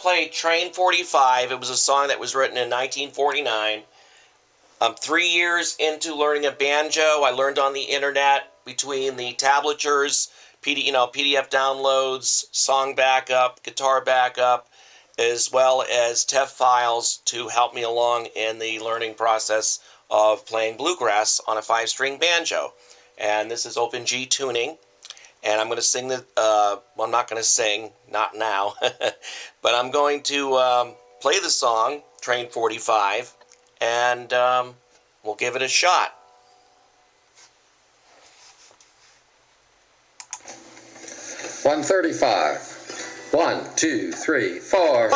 play Train 45. It was a song that was written in 1949. I'm 3 years into learning a banjo. I learned on the internet between the tablatures, PDF downloads, song backup, guitar backup, as well as TEF files to help me along in the learning process of playing bluegrass on a 5-string banjo. And this is open G tuning. And I'm going to sing well, I'm not going to sing, not now, but I'm going to play the song, Train 45, and we'll give it a shot. 135. 1, 2, 3, 4.